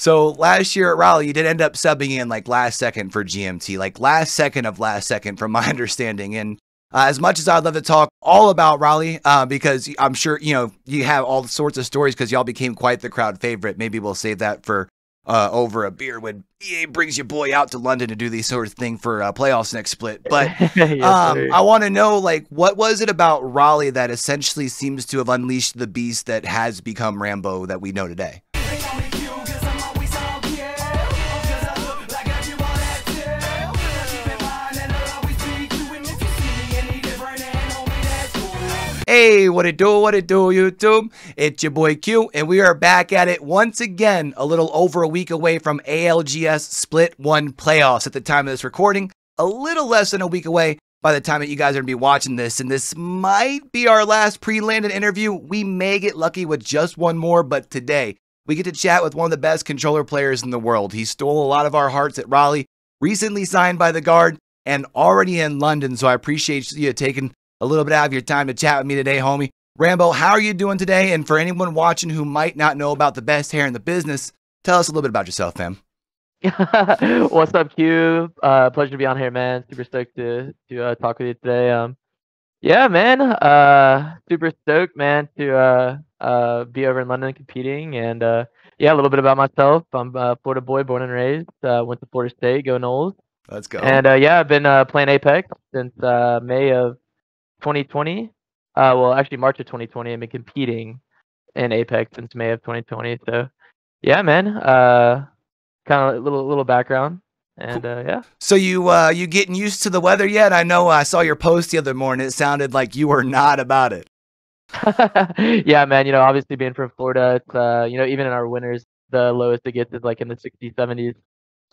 So last year at Raleigh, you did end up subbing in like last second for GMT, like last second of last second from my understanding. And as much as I'd love to talk all about Raleigh, because I'm sure, you know, you have all sorts of stories because y'all became quite the crowd favorite. Maybe we'll save that for over a beer when EA brings your boy out to London to do these sort of thing for playoffs next split. But Yes, I want to know, like, what was it about Raleigh that essentially seems to have unleashed the beast that has become Rambeau that we know today? Hey, what it do, YouTube? It's your boy Q, and we are back at it once again, a little over a week away from ALGS Split 1 playoffs at the time of this recording, a little less than a week away by the time that you guys are going to be watching this, and this might be our last pre-landed interview. We may get lucky with just one more, but today, we get to chat with one of the best controller players in the world. He stole a lot of our hearts at Raleigh, recently signed by the Guard, and already in London, so I appreciate you taking a little bit out of your time to chat with me today, homie. Rambeau, how are you doing today? And for anyone watching who might not know about the best hair in the business, tell us a little bit about yourself, fam. What's up, Q? Pleasure to be on here, man. Super stoked to talk with you today. Yeah, man. Super stoked, man, to be over in London competing. And yeah, a little bit about myself. I'm a Florida boy, born and raised. Went to Florida State, go Noles. Let's go. And yeah, I've been playing Apex since May of 2020. Well, actually March of 2020. I've been competing in Apex since May of 2020. So yeah, man. Kind of little background. And yeah. So you getting used to the weather yet? I know I saw your post the other morning. It sounded like you were not about it. Yeah, man. You know, obviously being from Florida, it's you know, even in our winters, the lowest it gets is like in the 60s, 70s.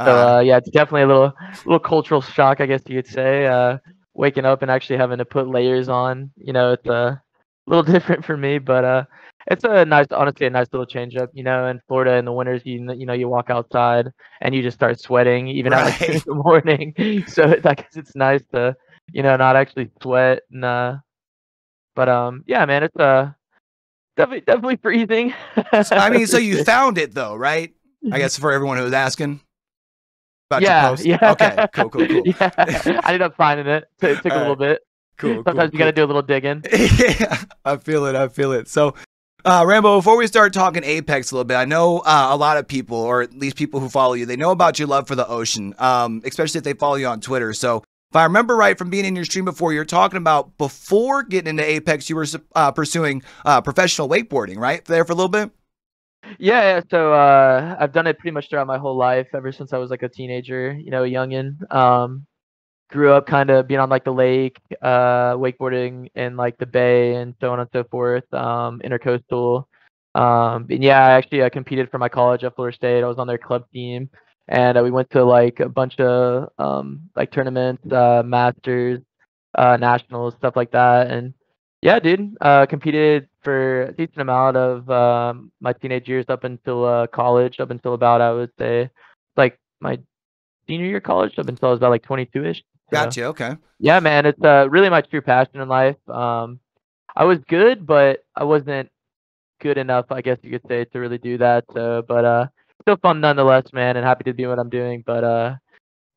So yeah, it's definitely a little cultural shock, I guess you could say. Waking up and actually having to put layers on, you know, it's a little different for me, but it's honestly a nice little change up. You know, in Florida in the winters, you know, you walk outside and you just start sweating even at like 2 in the morning. So I guess it's nice to, you know, not actually sweat. And but yeah, man, it's definitely freezing. I mean, so you found it though, right? I guess for everyone who was asking. Yeah. Okay, cool. Yeah, I ended up finding it. It took a little bit. Cool. Sometimes you gotta do a little digging. Yeah, I feel it. So, Rambeau, before we start talking Apex a little bit, I know a lot of people, or at least people who follow you, they know about your love for the ocean, especially if they follow you on Twitter. So, if I remember right from being in your stream before, you're talking about before getting into Apex, you were pursuing professional wakeboarding, right? There for a little bit? Yeah, so I've done it pretty much throughout my whole life, ever since I was like a teenager, you know, a youngin. Grew up kind of being on like the lake, wakeboarding in like the bay and so on and so forth, intercoastal. And yeah, I competed for my college at Florida State. I was on their club team, and we went to like a bunch of like tournaments, masters, nationals, stuff like that. And yeah, dude, competed for a decent amount of my teenage years up until college, up until about, I would say, like my senior year of college, up until I was about like 22-ish. Gotcha, okay. Yeah, man, it's really my true passion in life. I was good, but I wasn't good enough, I guess you could say, to really do that. So, but still fun nonetheless, man, and happy to do what I'm doing. But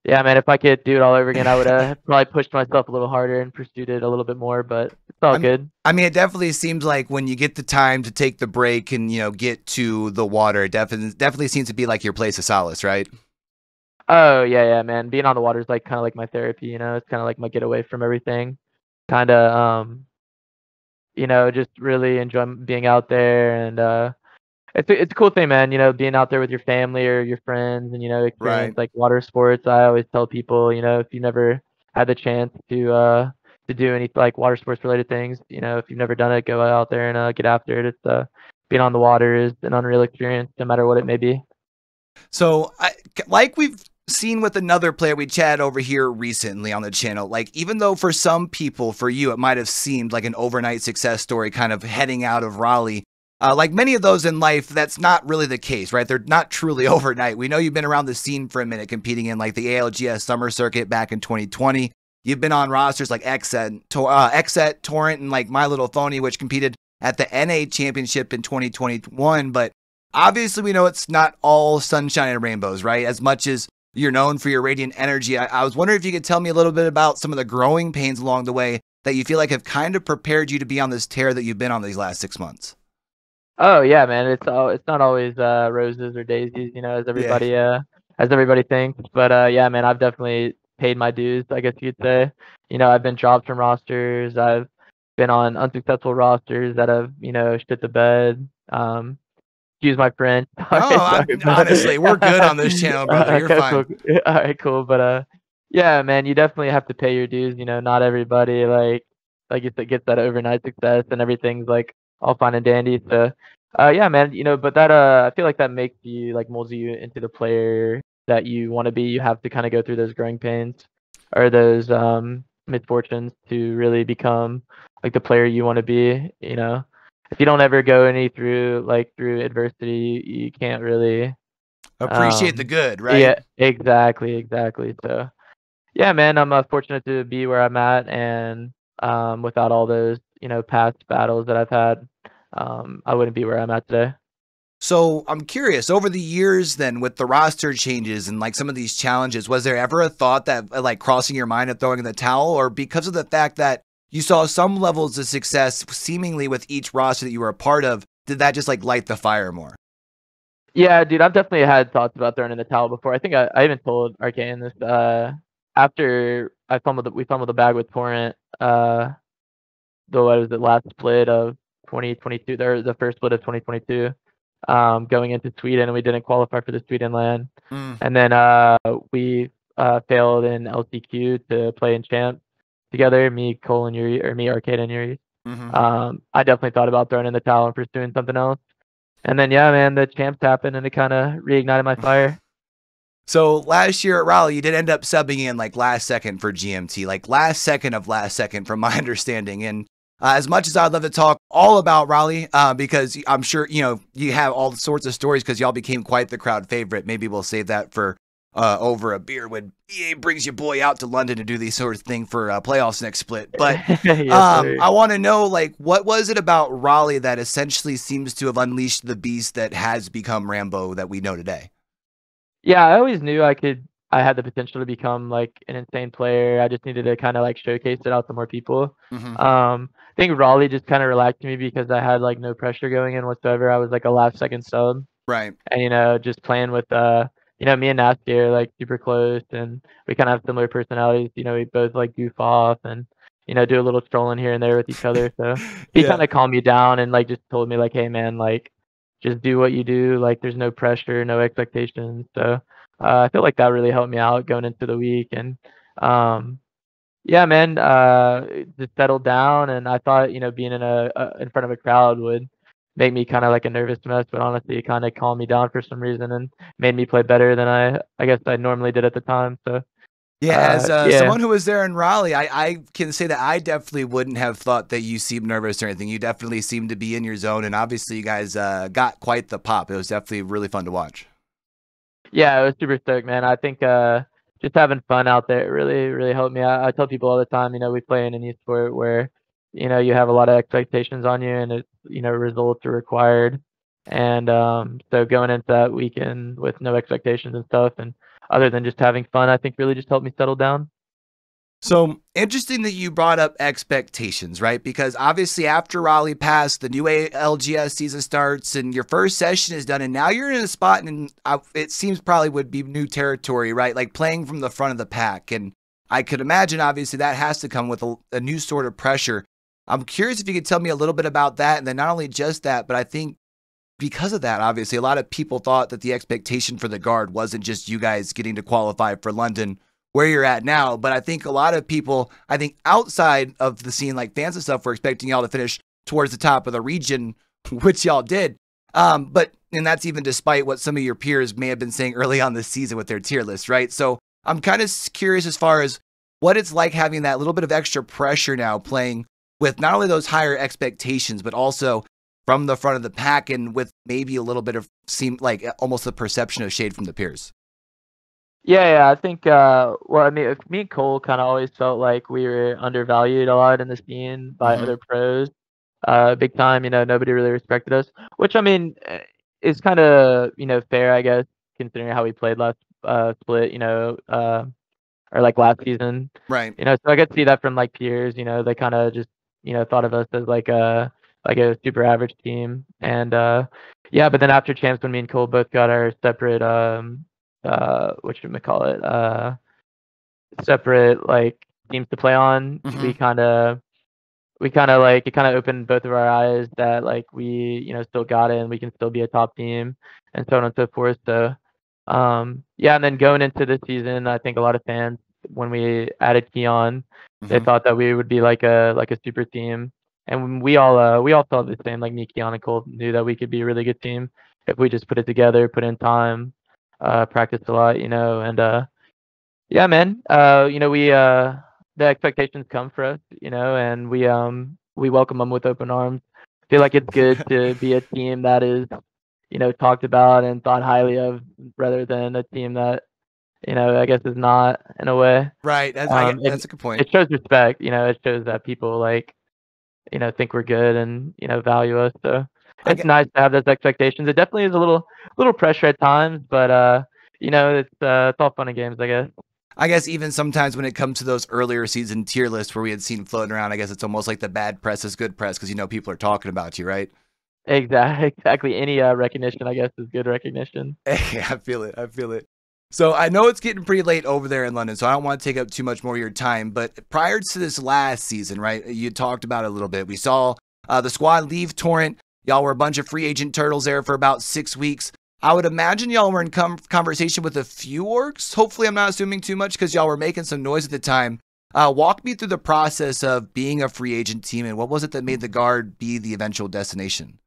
yeah, man, if I could do it all over again, I would have probably pushed myself a little harder and pursued it a little bit more, but it's all good. I mean, it definitely seems like when you get the time to take the break and, you know, get to the water, it definitely seems to be like your place of solace, right? Oh, yeah, man. Being on the water is like kind of like my therapy, you know? It's kind of like my getaway from everything. Kind of, you know, just really enjoy being out there. And it's a cool thing, man, you know, being out there with your family or your friends and, you know, experience like water sports. I always tell people, you know, if you never had the chance to do any like water sports related things, you know, if you've never done it, go out there and get after it. It's being on the water is an unreal experience, no matter what it may be. So, like we've seen with another player we chatted over here recently on the channel, like even though for some people, for you, it might have seemed like an overnight success story kind of heading out of Raleigh, like many of those in life, that's not really the case, right? They're not truly overnight. We know you've been around the scene for a minute, competing in like the ALGS Summer Circuit back in 2020. You've been on rosters like XSET, Torrent, and like My Little Phony, which competed at the NA Championship in 2021. But obviously we know it's not all sunshine and rainbows, right? As much as you're known for your radiant energy, I was wondering if you could tell me a little bit about some of the growing pains along the way that you feel like have kind of prepared you to be on this tear that you've been on these last 6 months. Oh yeah, man. It's not always roses or daisies, Yeah. as everybody thinks. But yeah, man, I've definitely paid my dues, I guess you'd say. I've been dropped from rosters. I've been on unsuccessful rosters that have, shit the bed. Excuse my French. No, Sorry, but honestly, we're good on this channel, brother. You're okay, cool. fine. All right, cool. But yeah, man, you definitely have to pay your dues. Not everybody like you said gets that overnight success and everything's like all fine and dandy. So, yeah, man, but that I feel like that makes you like molds you into the player that you want to be. You have to kind of go through those growing pains or those misfortunes to really become like the player you want to be. If you don't ever go through adversity, you can't really Appreciate the good, right? yeah, exactly. So yeah, man, I'm fortunate to be where I'm at, and without all those past battles that I've had, I wouldn't be where I'm at today. So I'm curious, over the years then with the roster changes and like some of these challenges, was there ever a thought that like crossing your mind of throwing in the towel, or because of the fact that you saw some levels of success seemingly with each roster that you were a part of, did that just like light the fire more? Yeah, dude, I've definitely had thoughts about throwing in the towel before. I think I even told Arcane this after we fumbled the bag with Torrent, the what was it last split of 2022, the first split of 2022, going into Sweden, and we didn't qualify for the Sweden LAN. And then we failed in LCQ to play in champ together, me, Cole, and Yuri, or me, Arcade, and Yuri. I definitely thought about throwing in the towel and pursuing something else. And then yeah, man, the champs happened, and it kind of reignited my fire. So last year at Raleigh, you did end up subbing in like last second for GMT, like last second of last second, from my understanding. And as much as I'd love to talk all about Raleigh, because I'm sure, you have all sorts of stories because y'all became quite the crowd favorite. Maybe we'll save that for over a beer when EA brings your boy out to London to do these sort of thing for playoffs next split. But Yes, I want to know, like, what was it about Raleigh that essentially seems to have unleashed the beast that has become Rambeau that we know today? Yeah, I always knew I had the potential to become like an insane player. I just needed to kind of like showcase it out to more people. I think Raleigh just kind of relaxed me because I had like no pressure going in whatsoever. I was like a last second sub, Right. and just playing with me and Nasty are like super close, and we kind of have similar personalities. We both like goof off and do a little strolling here and there with each other. So he Yeah. kind of calmed me down and like just told me like, hey man, like just do what you do. Like there's no pressure, no expectations. So I feel like that really helped me out going into the week. And yeah, man, just settled down. And I thought being in front of a crowd would make me kind of like a nervous mess, but honestly, it kind of calmed me down for some reason and made me play better than I guess I normally did at the time. So Yeah, as yeah. someone who was there in Raleigh, I can say that I definitely wouldn't have thought that you seemed nervous or anything. You definitely seemed to be in your zone, and obviously you guys got quite the pop. It was definitely really fun to watch. Yeah, it was super stoked, man. I think just having fun out there really, really helped me. I tell people all the time, we play in an esport where, you have a lot of expectations on you and it's, results are required. And so going into that weekend with no expectations and stuff and other than just having fun, I think really just helped me settle down. So interesting that you brought up expectations, right? Because obviously after Raleigh passed, the new ALGS season starts and your first session is done. And now you're in a spot and it seems probably would be new territory, right? Like playing from the front of the pack. And I could imagine obviously that has to come with a new sort of pressure. I'm curious if you could tell me a little bit about that. And then not only just that, but I think because of that, obviously a lot of people thought that the expectation for the guard wasn't just you guys getting to qualify for London where you're at now. But I think a lot of people, I think outside of the scene, like fans and stuff, were expecting y'all to finish towards the top of the region, which y'all did. And that's even despite what some of your peers may have been saying early on this season with their tier list, right? So I'm kind of curious as far as what it's like having that little bit of extra pressure now playing with not only those higher expectations, but also from the front of the pack and with maybe a little bit of seem like almost the perception of shade from the peers. Yeah, I think well, I mean, me and Cole kind of always felt like we were undervalued a lot in the scene by other pros. Big time, nobody really respected us. Which I mean, is kind of fair, I guess, considering how we played last split, or like last season. Right. So I could see that from like peers. They kind of just thought of us as like a super average team, and yeah. But then after champs, when me and Cole both got our separate what should we call it separate like teams to play on, we kind of like it kind of opened both of our eyes that like we still got it and we can still be a top team and so on and so forth. So yeah, and then going into this season, I think a lot of fans, when we added Keon, they thought that we would be like a super team, and we all felt the same. Like me, Keon, and Cole knew that we could be a really good team if we just put it together, put in time, practiced a lot, and yeah, man. We the expectations come for us, and we welcome them with open arms. I feel like it's good to be a team that is, talked about and thought highly of, rather than a team that, I guess is not, in a way. Right. That's a good point. It shows respect. It shows that people like, think we're good and value us. So it's nice to have those expectations. It definitely is a little pressure at times, but it's all fun and games, I guess. I guess even sometimes when it comes to those earlier season tier lists where we had seen floating around, I guess it's almost like the bad press is good press because people are talking about you, right? Exactly. Any recognition, I guess, is good recognition. Hey, I feel it. So I know it's getting pretty late over there in London, so I don't want to take up too much more of your time. But prior to this last season, right, you talked about it a little bit. We saw the squad leave Torrent. Y'all were a bunch of free agent turtles there for about 6 weeks. I would imagine y'all were in conversation with a few orgs. Hopefully I'm not assuming too much because y'all were making some noise at the time. Walk me through the process of being a free agent team and what was it that made the Guard be the eventual destination?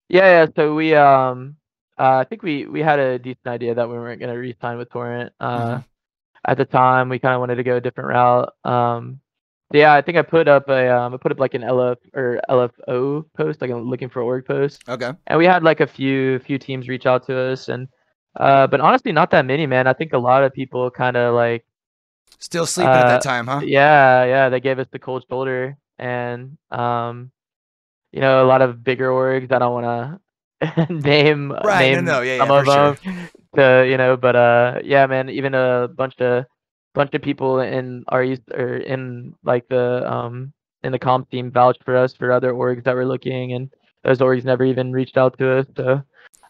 Yeah. So we I think we had a decent idea that we weren't going to re-sign with Torrent. At the time, we kind of wanted to go a different route. So yeah, I think I put up like an LF or LFO post, like I'm looking for org post. Okay. And we had like a few teams reach out to us, and but honestly, not that many, man. I think a lot of people kind of like still sleeping at that time, huh? Yeah, they gave us the cold shoulder, and a lot of bigger orgs. I don't want to name No, yeah, some of them. Sure. But yeah, man, even a bunch of people in our East or in like in the comp team vouched for us for other orgs that were looking, and those orgs never even reached out to us. So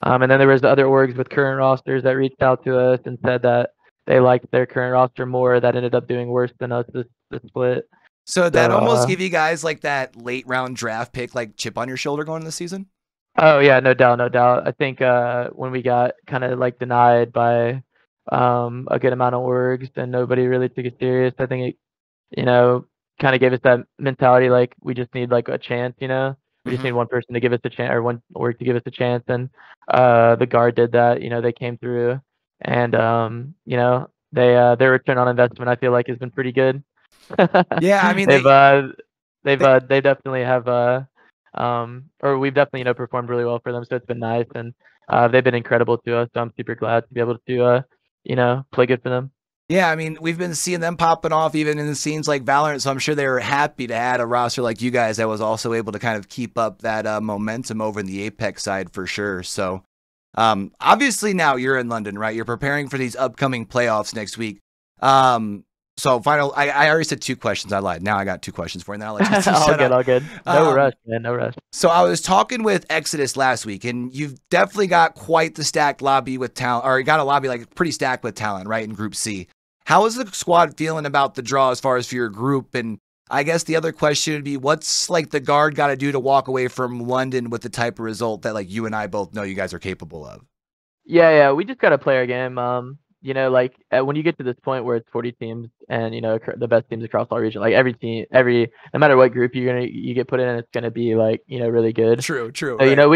and then there was the other orgs with current rosters that reached out to us and said that they liked their current roster more, that ended up doing worse than us this split. So that almost gave you guys like that late round draft pick, like chip on your shoulder going into the season? Oh yeah, no doubt. I think when we got kind of like denied by a good amount of orgs and nobody really took it serious, I think it, kind of gave us that mentality like we just need like a chance, we just need one person to give us a chance, or one org to give us a chance, and the Guard did that. They came through, and their return on investment, I feel like, has been pretty good. Yeah, I mean they definitely have or we've definitely performed really well for them, so it's been nice, and they've been incredible to us, so I'm super glad to be able to play good for them. Yeah, I mean, we've been seeing them popping off even in the scenes like Valorant, so I'm sure they were happy to add a roster like you guys that was also able to kind of keep up that momentum over in the Apex side for sure. So obviously now you're in London, right? You're preparing for these upcoming playoffs next week. So final, I already said 2 questions. I lied. Now I got 2 questions for you, and then I'll let you all good. No rush, man. No rush. So I was talking with Exodus last week, and you've definitely got quite the stacked lobby with talent, or you got a lobby like pretty stacked with talent, right, in Group C. How is the squad feeling about the draw as far as for your group? And I guess the other question would be, what's like the Guard got to do to walk away from London with the type of result that like you and I both know you guys are capable of? Yeah, we just got to play our game. Like when you get to this point where it's 40 teams and the best teams across all region, like every team, no matter what group you get put in, it's gonna be like really good. True. So Right.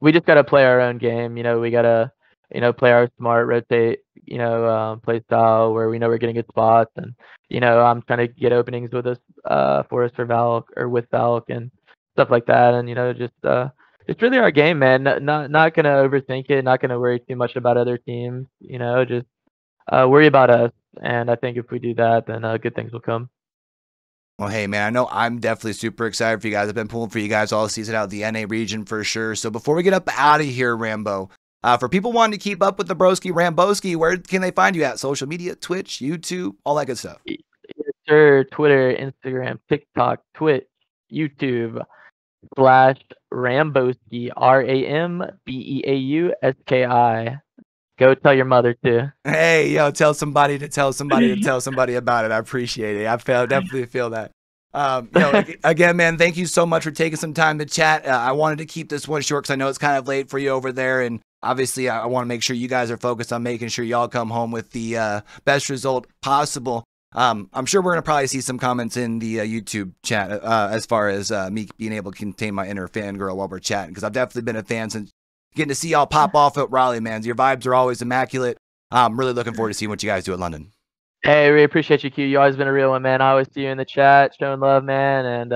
we just gotta play our own game. We gotta play our smart, rotate, play style where we know we're getting good spots, and I'm trying to get openings with us for us for Valk or with Valk and stuff like that, and just it's really our game, man. Not gonna overthink it. Not gonna worry too much about other teams. Just worry about us, and I think if we do that, then good things will come. Well, hey, man, I know I'm definitely super excited for you guys. I've been pulling for you guys all season out of the NA region for sure. So before we get up out of here, Rambeau, for people wanting to keep up with the broski Rambeauski, where can they find you at? Social media, Twitch, YouTube, all that good stuff. Yes, sir. Twitter, Instagram, TikTok, Twitch, YouTube, /Rambeauski, RAMBEAUSKI. Go tell your mother too. Hey, yo, tell somebody to tell somebody to tell somebody about it. I appreciate it. Definitely feel that. Again, man, thank you so much for taking some time to chat. I wanted to keep this one short because I know it's kind of late for you over there. And obviously, I want to make sure you guys are focused on making sure y'all come home with the best result possible. I'm sure we're going to probably see some comments in the YouTube chat as far as me being able to contain my inner fangirl while we're chatting, because I've definitely been a fan since getting to see y'all pop off at Raleigh, man. Your vibes are always immaculate. I'm really looking forward to seeing what you guys do at London. Hey, we appreciate you, Q. You always been a real one, man. I always see you in the chat, showing love, man, and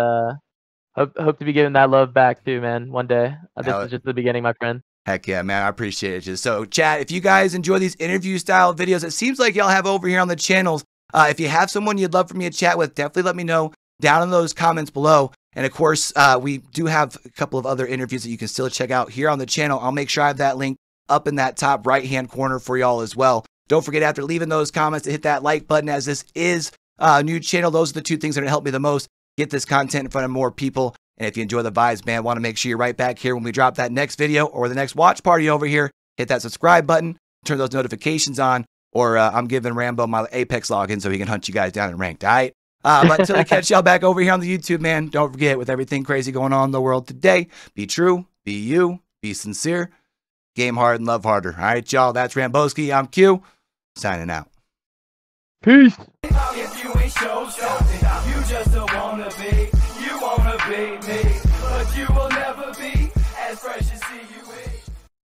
hope to be giving that love back too, man. One day. This is just the beginning, my friend. Heck yeah, man. I appreciate it. So, chat, if you guys enjoy these interview-style videos, it seems like y'all have over here on the channels, if you have someone you'd love for me to chat with, definitely let me know down in those comments below. And of course, we do have a couple of other interviews that you can still check out here on the channel. I'll make sure I have that link up in that top right-hand corner for y'all as well. Don't forget, after leaving those comments, to hit that like button, as this is a new channel. Those are the two things that are going to help me the most, get this content in front of more people. And if you enjoy the vibes, man, want to make sure you're right back here when we drop that next video or the next watch party over here. Hit that subscribe button, turn those notifications on, or I'm giving Rambeau my Apex login so he can hunt you guys down in ranked, all right? But until we catch y'all back over here on the YouTube, man, don't forget, with everything crazy going on in the world today, be true, be you, be sincere, game hard and love harder. All right, y'all, that's Rambeauski. I'm Q, signing out. Peace. If you ain't show something, you just don't wanna be. You wanna be me, but you will never be as fresh as see you.